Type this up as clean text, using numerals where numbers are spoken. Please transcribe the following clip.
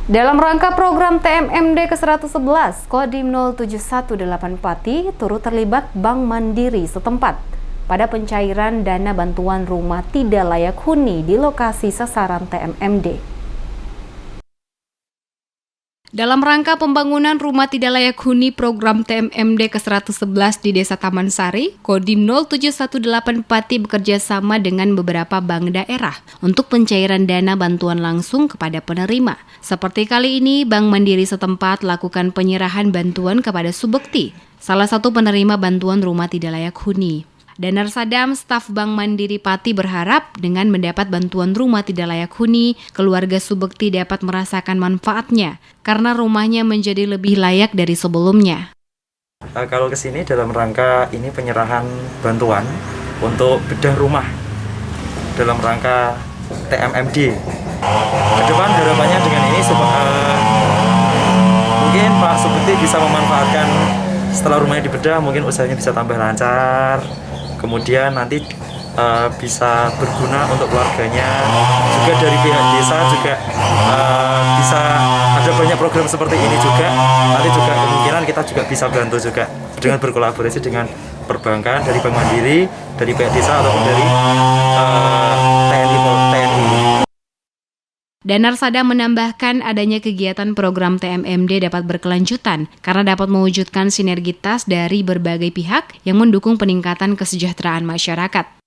Dalam rangka program TMMD ke-111, Kodim 0718 Pati turut terlibat Bank Mandiri setempat pada pencairan dana bantuan rumah tidak layak huni di lokasi sasaran TMMD. Dalam rangka pembangunan rumah tidak layak huni program TMMD ke-111 di Desa Taman Sari, Kodim 0718 Pati bekerja sama dengan beberapa bank daerah untuk pencairan dana bantuan langsung kepada penerima. Seperti kali ini, Bank Mandiri setempat lakukan penyerahan bantuan kepada Subekti, salah satu penerima bantuan rumah tidak layak huni. Danar Sadam, staf Bank Mandiri Pati berharap dengan mendapat bantuan rumah tidak layak huni, keluarga Subekti dapat merasakan manfaatnya karena rumahnya menjadi lebih layak dari sebelumnya. Kalau ke sini dalam rangka ini penyerahan bantuan untuk bedah rumah dalam rangka TMMD. Kedepan harapannya dengan ini mungkin Pak Subekti bisa memanfaatkan setelah rumahnya dibedah, mungkin usahanya bisa tambah lancar. Kemudian nanti bisa berguna untuk keluarganya, juga dari pihak desa juga bisa ada banyak program seperti ini juga. Nanti juga kemungkinan kita juga bisa bantu juga dengan berkolaborasi dengan perbankan dari Bank Mandiri, dari pihak desa ataupun dari TNI. Danar Sadam menambahkan adanya kegiatan program TMMD dapat berkelanjutan karena dapat mewujudkan sinergitas dari berbagai pihak yang mendukung peningkatan kesejahteraan masyarakat.